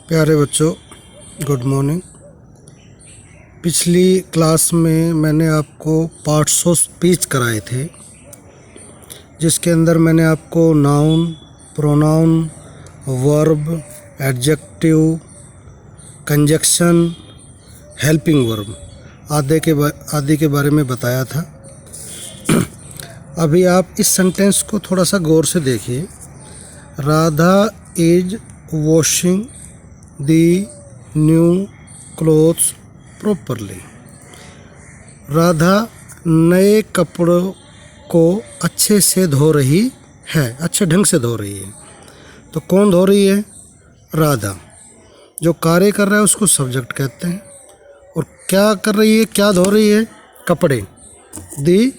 प्यारे बच्चों, good morning. पिछली क्लास में मैंने आपको पार्ट्स ऑफ स्पीच कराए थे, जिसके अंदर मैंने आपको noun, pronoun, verb, adjective, conjunction, helping verb आदि के बारे में बताया था। अभी आप इस सेंटेंस को थोड़ा सा गौर से देखिए। Radha is washing the new clothes properly. Radha नए कपड़ों को अच्छे से धो रही है, अच्छे ढंग से धो रही है। तो कौन धो रही है? राधा। जो कार्य कर रहा है उसको सब्जेक्ट कहते हैं। और क्या कर रही है, क्या धो रही है? कपड़े। दी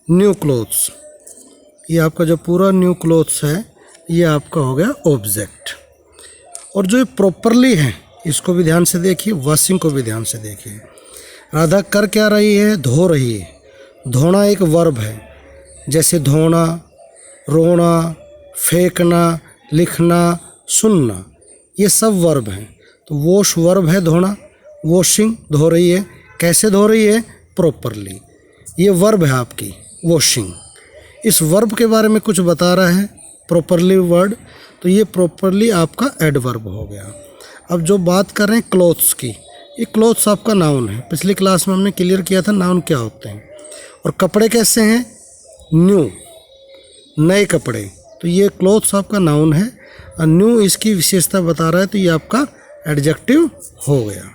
न्यू क्लोथ्स, ये आपका जो पूरा न्यू क्लोथ्स है ये आपका हो गया ऑब्जेक्ट। और जो ये प्रॉपरली है इसको भी ध्यान से देखिए, वॉशिंग को भी ध्यान से देखिए। राधा कर क्या रही है? धो रही है। धोना एक वर्ब है, जैसे धोना, रोना, फेंकना, लिखना, सुनना, ये सब वर्ब हैं। तो वॉश वर्ब है धोना, वॉशिंग धो रही है। कैसे धो रही है? प्रॉपरली। ये वर्ब है आपकी वॉशिंग। इस वर्ब के बारे में कुछ बता रहा है प्रॉपरली वर्ड, तो ये प्रॉपरली आपका एडवर्ब हो गया। अब जो बात कर रहे हैं क्लोथ्स की, ये क्लोथ्स आपका नाउन है। पिछली क्लास में हमने क्लियर किया था नाउन क्या होते हैं। और कपड़े कैसे हैं? न्यू, नए कपड़े। तो ये क्लोथ्स आपका नाउन है और न्यू इसकी विशेषता बता रहा है, तो ये आपका एडजेक्टिव हो गया।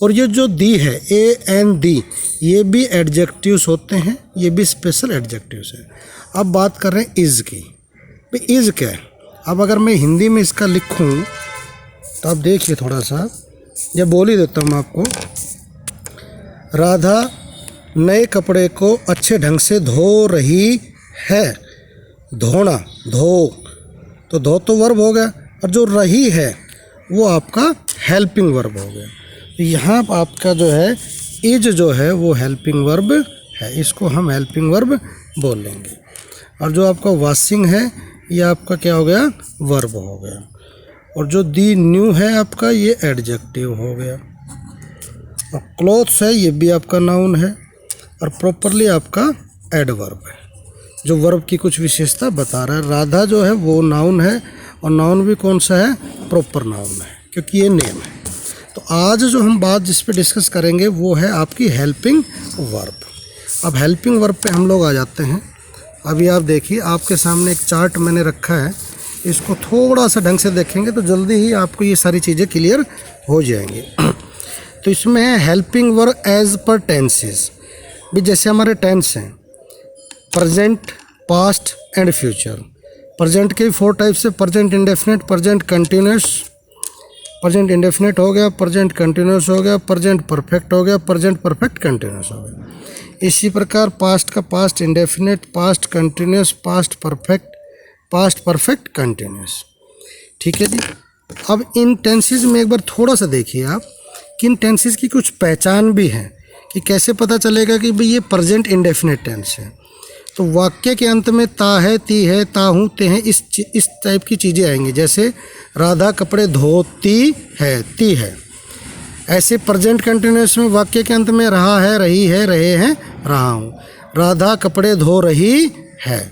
और ये जो दी है, ए एन दी, ये भी एडजेक्टिव्स होते हैं, ये भी स्पेशल एडजेक्टिव्स हैं। अब बात कर रहे हैं इज़ की। भाई इज़ क्या है? अब अगर मैं हिंदी में इसका लिखूं तो आप देखिए थोड़ा सा, ये बोल ही देता हूँ आपको। राधा नए कपड़े को अच्छे ढंग से धो रही है। धोना, धो, तो धो तो वर्ब हो गया, और जो रही है वो आपका हेल्पिंग वर्ब हो गया। तो यहाँ आपका जो है इज जो है वो हेल्पिंग वर्ब है, इसको हम हेल्पिंग वर्ब बोल लेंगे। और जो आपका वॉशिंग है ये आपका क्या हो गया? वर्ब हो गया। और जो दी न्यू है आपका ये एडजेक्टिव हो गया। और क्लोथ्स है ये भी आपका नाउन है। और प्रॉपरली आपका एडवर्ब है, जो वर्ब की कुछ विशेषता बता रहा है। राधा जो है वो नाउन है, और नाउन भी कौन सा है? प्रॉपर नाउन है, क्योंकि ये नेम है। तो आज जो हम बात जिस पे डिस्कस करेंगे वो है आपकी हेल्पिंग वर्ब। अब हेल्पिंग वर्ब पे हम लोग आ जाते हैं। अभी आप देखिए, आपके सामने एक चार्ट मैंने रखा है, इसको थोड़ा सा ढंग से देखेंगे तो जल्दी ही आपको ये सारी चीज़ें क्लियर हो जाएंगी। तो इसमें है helping verb as per tenses. भी जैसे हमारे टेंस हैं present, past and future. Present के 4 टाइप्स से, present indefinite, present continuous, present indefinite हो गया, प्रेजेंट कंटिन्यूस हो गया, प्रेजेंट परफेक्ट हो गया, प्रेजेंट परफेक्ट कंटिन्यूस हो गया। इसी प्रकार पास्ट का past indefinite, past continuous, past perfect continuous. ठीक है जी। अब इन टेंसेस में एक बार थोड़ा सा देखिए आप कि इन टेंसेस की कुछ पहचान भी है, कि कैसे पता चलेगा कि भाई ये प्रेजेंट इंडेफिनिट टेंस है। तो वाक्य के अंत में ता है, ती है, ता हूँ, ते हैं, इस टाइप की चीज़ें आएंगी। जैसे राधा कपड़े धोती है, ती है। ऐसे प्रेजेंट कंटिन्यूस में वाक्य के अंत में रहा है, रही है, रहे हैं, रहा हूँ। राधा कपड़े धो रही है,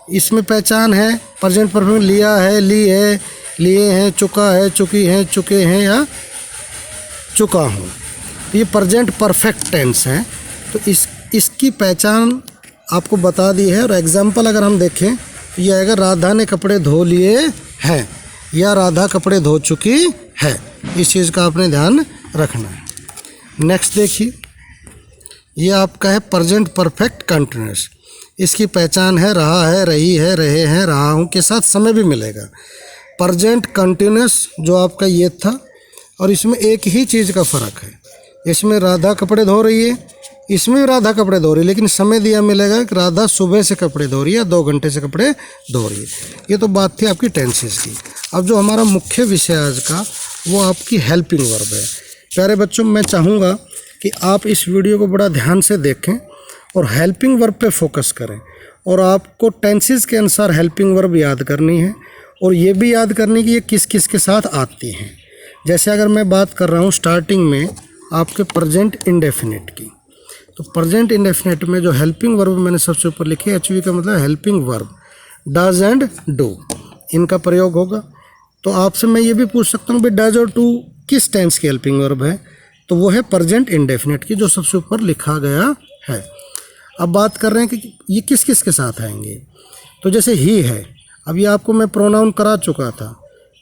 इसमें पहचान है। प्रेजेंट परफेक्ट लिया है, ली है, लिए हैं, चुका है, चुकी हैं, चुके हैं, या चुका हूँ। ये प्रेजेंट परफेक्ट टेंस है। तो इसकी पहचान आपको बता दी है। और एग्जाम्पल अगर हम देखें तो ये आएगा राधा ने कपड़े धो लिए हैं, या राधा कपड़े धो चुकी है। इस चीज़ का आपने ध्यान रखना है। नेक्स्ट देखिए, ये आपका है प्रेजेंट परफेक्ट कंटिन्यूस। इसकी पहचान है रहा है, रही है, रहे हैं, रहा हूँ के साथ समय भी मिलेगा। प्रेजेंट कंटिन्यूस जो आपका ये था, और इसमें एक ही चीज़ का फ़र्क है। इसमें राधा कपड़े धो रही है, इसमें भी राधा कपड़े धो रही है, लेकिन समय दिया मिलेगा कि राधा सुबह से कपड़े धो रही है या 2 घंटे से कपड़े धो रही है। ये तो बात थी आपकी टेंसेस की। अब जो हमारा मुख्य विषय आज का वो आपकी हेल्पिंग वर्ब है। प्यारे बच्चों, मैं चाहूँगा कि आप इस वीडियो को बड़ा ध्यान से देखें और हेल्पिंग वर्ब पे फोकस करें। और आपको टेंसेस के अनुसार हेल्पिंग वर्ब याद करनी है, और ये भी याद करनी कि ये किस किस के साथ आती हैं। जैसे अगर मैं बात कर रहा हूँ स्टार्टिंग में आपके प्रेजेंट इंडेफिनिट की, तो प्रेजेंट इंडेफिनिट में जो हेल्पिंग वर्ब मैंने सबसे ऊपर लिखी है, एचवी का मतलब helping verb, does and do, इनका प्रयोग होगा। तो आपसे मैं ये भी पूछ सकता हूँ भाई डज और डू किस टेंस की हेल्पिंग वर्ब है, तो वो है प्रेजेंट इंडेफिनिट की, जो सबसे ऊपर लिखा गया है। अब बात कर रहे हैं कि ये किस किस के साथ आएंगे। तो जैसे ही है, अभी आपको मैं प्रोनाउन करा चुका था।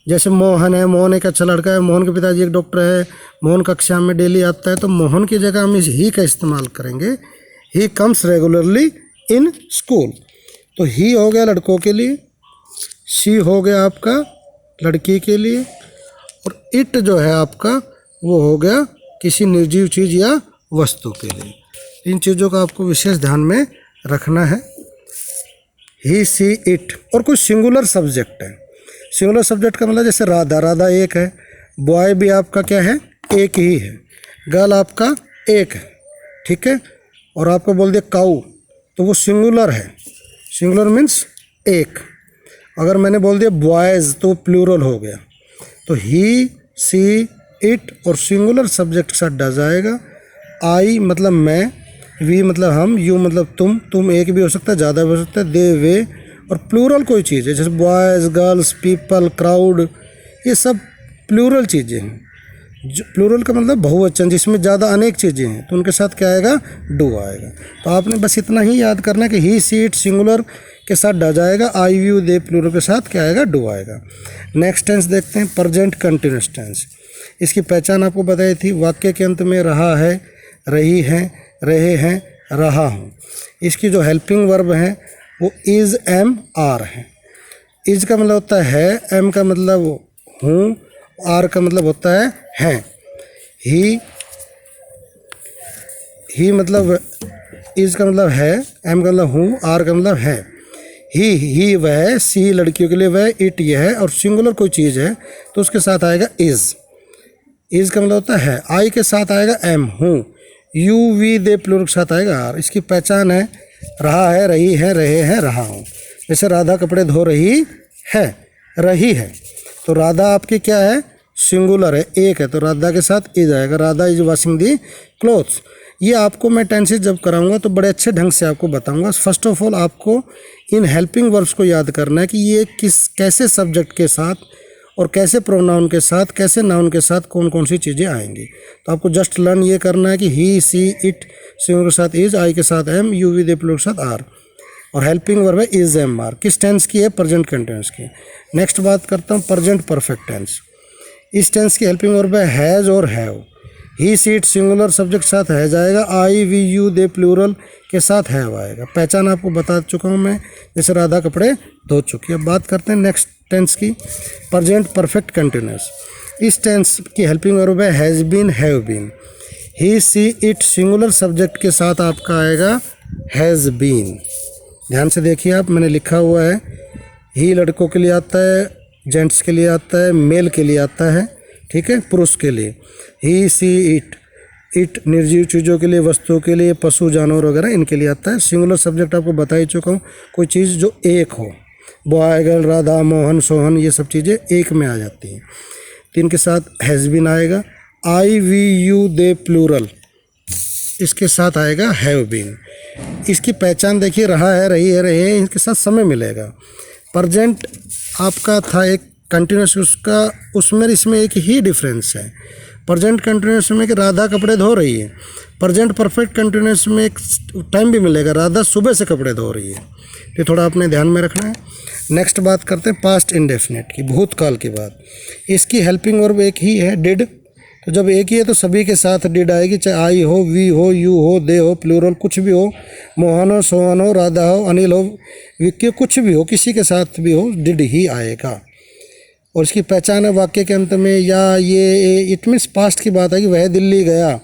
जैसे मोहन है, मोहन एक अच्छा लड़का है, मोहन के पिताजी एक डॉक्टर है, मोहन कक्षा में डेली आता है, तो मोहन की जगह हम इस ही का इस्तेमाल करेंगे, he comes regularly in school. तो ही हो गया लड़कों के लिए, शी हो गया आपका लड़की के लिए, और इट जो है आपका वो हो गया किसी निर्जीव चीज़ या वस्तु के लिए। इन चीज़ों का आपको विशेष ध्यान में रखना है। ही सी इट, और कुछ सिंगुलर सब्जेक्ट है। सिंगुलर सब्जेक्ट का मतलब जैसे राधा, राधा एक है, बॉय भी आपका क्या है, एक ही है, गर्ल आपका एक है, ठीक है। और आपको बोल दिया काऊ, तो वो सिंगुलर है, सिंगुलर मीन्स एक। अगर मैंने बोल दिया बॉयज़ तो प्लूरल हो गया। तो ही सी इट और सिंगुलर सब्जेक्ट के साथ डज आएगा। आई मतलब मैं, वी मतलब हम, यू मतलब तुम एक भी हो सकता है, ज़्यादा भी हो सकता है, दे वे, और प्लूरल कोई चीज़ है जैसे बॉयज़, गर्ल्स, पीपल, क्राउड, ये सब प्लूरल चीज़ें हैं। जो प्लूरल का मतलब बहुवचन, जिसमें ज़्यादा अनेक चीज़ें हैं, तो उनके साथ क्या आएगा, डू आएगा। तो आपने बस इतना ही याद करना है कि ही सी इट सिंगुलर के साथ डज आएगा, आई यू दे प्लूरल के साथ क्या आएगा, डू आएगा। नेक्स्ट टेंस देखते हैं, प्रेजेंट कंटिन्यूअस टेंस। इसकी पहचान आपको बताई थी, वाक्य के अंत में रहा है, रही है, रहे हैं, रहा हूँ। इसकी जो हेल्पिंग वर्ब है वो इज़, एम, आर है। इज़ का मतलब होता है, एम का मतलब हूँ, आर का मतलब होता है। ही मतलब इज़ का मतलब है, एम का मतलब हूँ, आर का मतलब है। ही वह, सी लड़कियों के लिए वह, इट यह है, और सिंगुलर कोई चीज़ है तो उसके साथ आएगा इज़। इज़ का मतलब होता है, आई के साथ आएगा एम, हूँ, यू वी दे प्लूरल के साथ आएगा आर। इसकी पहचान है, रहा है, रही है, रहे हैं, रहा हूँ। जैसे राधा कपड़े धो रही है, रही है, तो राधा आपकी क्या है, सिंगुलर है, एक है, तो राधा के साथ इज आएगा, Radha is washing the clothes. ये आपको मैं टेंसेस जब कराऊंगा तो बड़े अच्छे ढंग से आपको बताऊंगा। फर्स्ट ऑफ ऑल आपको इन हेल्पिंग वर्ब्स को याद करना है कि ये कैसे सब्जेक्ट के साथ और कैसे प्रोनाउन के साथ, कैसे नाउन के साथ कौन कौन सी चीज़ें आएंगी। तो आपको जस्ट लर्न ये करना है कि ही सी इट सिंगुलर के साथ इज, आई के साथ am, you we they plural के साथ आर, और हेल्पिंग वर्ब है इज, एम, आर। किस टेंस की है, प्रेजेंट कंटिन्यूअस की। नेक्स्ट बात करता हूँ प्रेजेंट परफेक्ट टेंस। इस टेंस की हेल्पिंग वर्ब है हैज़ और have. He she it singular subject के साथ हैज़ आएगा, I we you they plural के साथ हैव आएगा। पहचान आपको बता चुका हूँ मैं, जैसे राधा कपड़े धो चुकी है। अब बात करते हैं नेक्स्ट टेंस की, प्रेजेंट परफेक्ट कंटिन्यूअस। इस टेंस की हेल्पिंग वर्ब है has been, have been. He she it singular subject के साथ आपका आएगा हैज़ बीन। ध्यान से देखिए आप, मैंने लिखा हुआ है, ही लड़कों के लिए आता है, जेंट्स के लिए आता है, मेल के लिए आता है, ठीक है, पुरुष के लिए। ही सी इट, इट निर्जीव चीज़ों के लिए, वस्तुओं के लिए, पशु जानवर वगैरह इनके लिए आता है। सिंगुलर सब्जेक्ट आपको बता ही चुका हूँ, कोई चीज़ जो एक हो, बॉय, गर्ल, राधा, मोहन, सोहन, ये सब चीज़ें एक में आ जाती हैं। तो इनके साथ हैज़ बीन आएगा। I we you they plural, इसके साथ आएगा हैव बीन। इसकी पहचान देखिए, रहा है, रही है, रहे हैं, इनके साथ समय मिलेगा। प्रेजेंट आपका था एक कंटिन्यूस, उसका उसमें इसमें एक ही डिफरेंस है। प्रेजेंट कंटिन्यूस में कि राधा कपड़े धो रही है, प्रेजेंट परफेक्ट कंटिन्यूस में एक टाइम भी मिलेगा, राधा सुबह से कपड़े धो रही है। ये थोड़ा अपने ध्यान में रखना है। नेक्स्ट बात करते हैं पास्ट इंडेफिनिट की, भूतकाल की बात। इसकी हेल्पिंग वर्ब एक ही है, डिड। तो जब एक ही है तो सभी के साथ डिड आएगी, चाहे आई हो, वी हो, यू हो, दे हो, प्लूरल कुछ भी हो, मोहन हो, सोहन हो, राधा हो, अनिल हो, विक्की, कुछ भी हो, किसी के साथ भी हो, डिड ही आएगा। और इसकी पहचान है वाक्य के अंत में या ये, इट मीन्स पास्ट की बात है कि वह दिल्ली गया,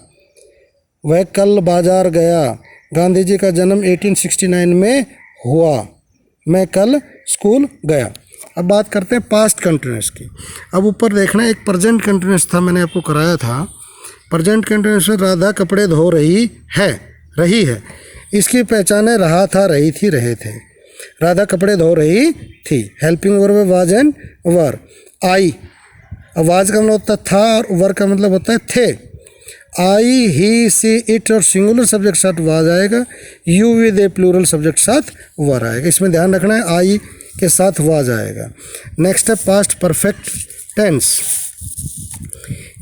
वह कल बाजार गया, गांधी जी का जन्म 1869 में हुआ, मैं कल स्कूल गया। अब बात करते हैं पास्ट कंटिन्यूस की। अब ऊपर देखना, एक प्रेजेंट कंटिन्यूस था, मैंने आपको कराया था। प्रेजेंट कंटिन्यूस में राधा कपड़े धो रही है, रही है। इसकी पहचान है रहा था, रही थी, रहे थे। राधा कपड़े धो रही थी। हेल्पिंग वर्ब वाज एंड वर। आई अब वाज का मतलब होता है था और वर का मतलब होता है थे। आई, ही, सी, इट और सिंगुलर सब्जेक्ट साथ वाज आएगा, you with a plural subject साथ वर आएगा। इसमें ध्यान रखना है आई के साथ वाज आएगा। नेक्स्ट है पास्ट परफेक्ट टेंस।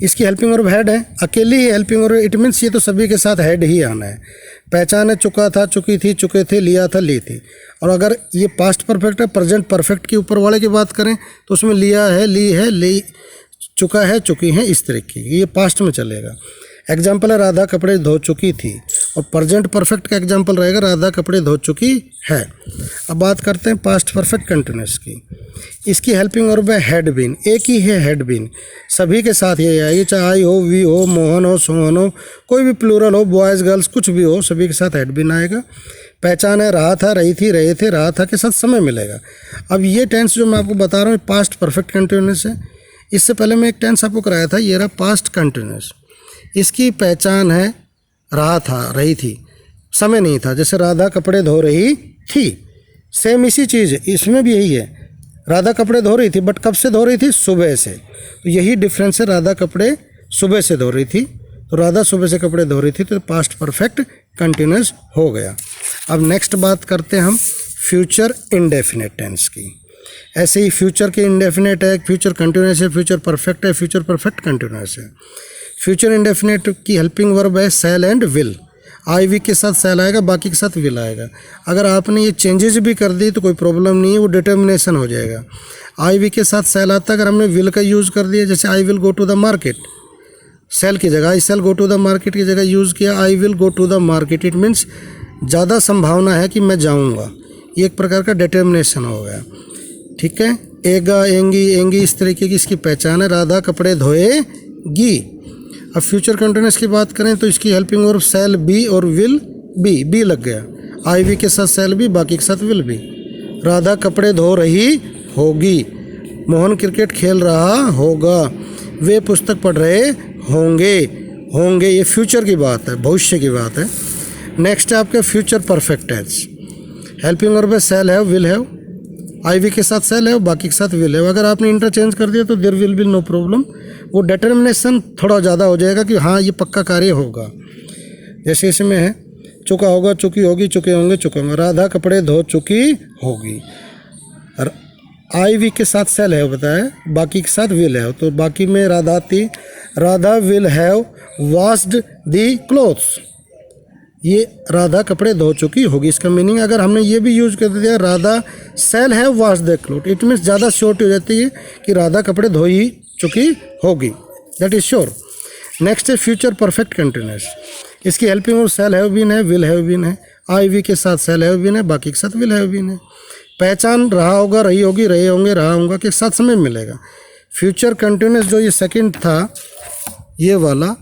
इसकी हेल्पिंग वर्ब हेड है, अकेली ही हेल्पिंग वर्ब, इट मीन्स ये तो सभी के साथ हेड ही आना है। पहचाने, चुका था, चुकी थी, चुके थे, लिया था, ली थी। और अगर ये पास्ट परफेक्ट है, प्रेजेंट परफेक्ट के ऊपर वाले की बात करें तो उसमें लिया है, ली है, ली चुका है, चुकी हैं, इस तरीके की, ये पास्ट में चलेगा। एग्जाम्पल है राधा कपड़े धो चुकी थी, और प्रेजेंट परफेक्ट का एग्जाम्पल रहेगा राधा कपड़े धो चुकी है। अब बात करते हैं पास्ट परफेक्ट कंटिन्यूस की। इसकी हेल्पिंग वर्ब है हैड बीन, एक ही है हैड बीन, सभी के साथ ये आएगी, चाहे आई हो, वी हो, मोहन हो, सोहन हो, कोई भी प्लूरल हो, बॉयज़ गर्ल्स कुछ भी हो, सभी के साथ हैड बीन आएगा। पहचान है रहा था, रही थी, रहे थे, रहा था के साथ समय मिलेगा। अब ये टेंस जो मैं आपको बता रहा हूँ पास्ट परफेक्ट कंटिन्यूस है। इससे पहले मैं एक टेंस आपको कराया था, ये रहा पास्ट कंटिन्यूस। इसकी पहचान है रहा था, रही थी, समय नहीं था, जैसे राधा कपड़े धो रही थी, सेम इसी चीज़ इसमें भी यही है, राधा कपड़े धो रही थी, बट कब से धो रही थी? सुबह से। तो यही डिफरेंस है, राधा कपड़े सुबह से धो रही थी, तो राधा सुबह से कपड़े धो रही थी, तो पास्ट परफेक्ट कंटिन्यूस हो गया। अब नेक्स्ट बात करते हैं हम फ्यूचर इंडेफिनेट टेंस की। ऐसे ही फ्यूचर के इंडेफिनेट है, फ्यूचर कंटिन्यूस है, फ्यूचर परफेक्ट है, फ्यूचर परफेक्ट कंटिन्यूस है। फ्यूचर इंडेफिनेट की हेल्पिंग वर्ब है शैल एंड विल। आई वी के साथ शैल आएगा, बाकी के साथ विल आएगा। अगर आपने ये चेंजेस भी कर दी तो कोई प्रॉब्लम नहीं है, वो डिटर्मिनेशन हो जाएगा। आई वी के साथ शैल आता है, अगर हमने विल का यूज़ कर दिया, जैसे I will go to the market, shall की जगह I shall go to the market की जगह यूज़ किया I will go to the market, it means ज़्यादा संभावना है कि मैं जाऊँगा, ये एक प्रकार का डिटर्मिनेशन हो गया। ठीक है, एगा, एंगी, एंगी, इस तरीके की इसकी पहचान है। राधा कपड़े धोएगी। अब फ्यूचर कंटिन्यूस की बात करें तो इसकी हेल्पिंग वर्ब शैल बी और विल बी लग गया, आई वी के साथ शैल बी, बाकी के साथ विल बी। राधा कपड़े धो रही होगी, मोहन क्रिकेट खेल रहा होगा, वे पुस्तक पढ़ रहे होंगे, ये फ्यूचर की बात है, भविष्य की बात है। नेक्स्ट है आपके future perfect tense. Helping verb है shall have, will have, I we के साथ शैल हैव, बाकी के साथ विल हैव। अगर आपने इंटरचेंज कर दिया तो there will be no problem, वो डिटर्मिनेशन थोड़ा ज़्यादा हो जाएगा कि हाँ ये पक्का कार्य होगा। जैसे इसमें है चुका होगा, चुकी होगी, चुके होंगे, चुके होंगे। राधा कपड़े धो चुकी होगी, आई वी के साथ शैल हैव बताया, बाकी के साथ विल हैव, तो बाकी में Radha will have washed the clothes, ये राधा कपड़े धो चुकी होगी। इसका मीनिंग अगर हमने ये भी यूज कर दिया Radha shall have wash the cloth, it means ज़्यादा श्योरिटी हो जाती है कि राधा कपड़े धो ही चुकी होगी, दैट इज श्योर। नेक्स्ट है फ्यूचर परफेक्ट कंटिन्यूस। इसकी helping verb shall have been है, विल हैव बीन है, आई वी के साथ शैल हैव बीन है, बाकी के साथ विल हैव बीन है। पहचान रहा होगा, रही होगी, रहे होंगे, रहा होगा के साथ समय मिलेगा। फ्यूचर कंटिन्यूस जो ये सेकंड था ये वाला,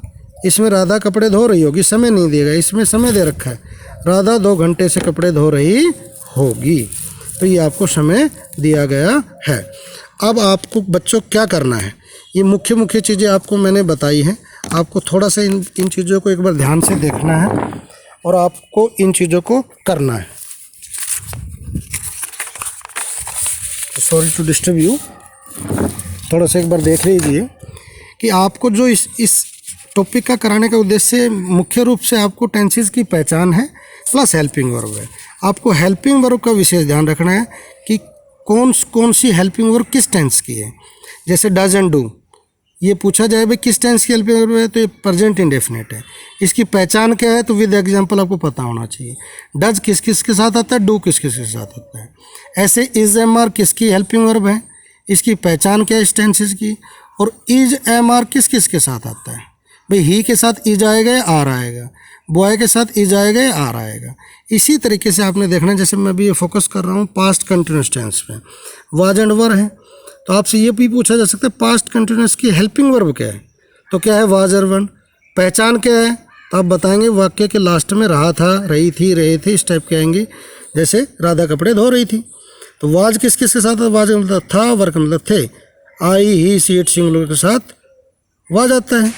इसमें राधा कपड़े धो रही होगी, समय नहीं देगा, इसमें समय दे रखा है, राधा 2 घंटे से कपड़े धो रही होगी, तो ये आपको समय दिया गया है। अब आपको बच्चों क्या करना है, ये मुख्य चीज़ें आपको मैंने बताई हैं, आपको थोड़ा सा इन चीज़ों को एक बार ध्यान से देखना है और आपको इन चीज़ों को करना है। सॉरी टू डिस्टर्ब यू, थोड़ा सा एक बार देख लीजिए कि आपको जो इस टॉपिक का कराने का उद्देश्य मुख्य रूप से आपको टेंसेस की पहचान है प्लस हेल्पिंग वर्ब है। आपको हेल्पिंग वर्ब का विशेष ध्यान रखना है कि कौन सी हेल्पिंग वर्ब किस टेंस की है। जैसे डज एंड डू, ये पूछा जाए भाई किस टेंस की हेल्पिंग वर्ब है, तो ये प्रेजेंट इंडेफिनिट है। इसकी पहचान क्या है, तो विद एग्जाम्पल आपको पता होना चाहिए। डज किस किस के साथ आता है, डू किस किस के साथ आता है। ऐसे इज एम आर किसकी हेल्पिंग वर्ब है, इसकी पहचान क्या है इस टेंसेस की। और इज एम आर किस किस के साथ आता है, भाई ही के साथ इज आएगा, आर आएगा, बॉय के साथ इज आएगा, आर आएगा। इसी तरीके से आपने देखना है, जैसे मैं भी ये फोकस कर रहा हूँ पास्ट कंटिन्यूस टेंस पे, वाज एंड वर है, तो आपसे ये भी पूछा जा सकता है पास्ट कंटिन्यूस की हेल्पिंग वर्ब क्या है, तो क्या है वाज और वन। पहचान क्या है, तो आप बताएंगे वाक्य के लास्ट में रहा था, रही थी, रहे थे, इस टाइप के आएंगे। जैसे राधा कपड़े धो रही थी, तो वाज किस किस के साथ, वाज का मतलब था, वर का मतलब थे, I he she it singular के साथ वाज आता है,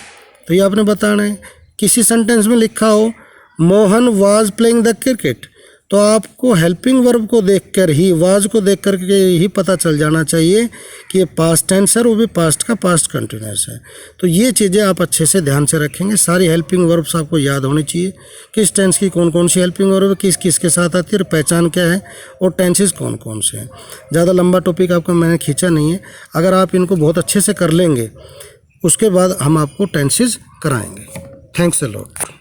तो ये आपने बताना है। किसी सेंटेंस में लिखा हो Mohan was playing the cricket, तो आपको हेल्पिंग वर्ब को देखकर ही, वाज को देख कर के ही पता चल जाना चाहिए कि ये पास्ट टेंस है और वो भी पास्ट का पास्ट कंटिन्यूस है। तो ये चीज़ें आप अच्छे से ध्यान से रखेंगे। सारी हेल्पिंग वर्ब्स आपको याद होनी चाहिए, किस टेंस की कौन कौन सी हेल्पिंग वर्ब किस किस के साथ आती है और पहचान क्या है और टेंसेस कौन कौन से हैं। ज़्यादा लंबा टॉपिक आपको मैंने खींचा नहीं है। अगर आप इनको बहुत अच्छे से कर लेंगे उसके बाद हम आपको टेंसेस कराएंगे। Thanks a lot.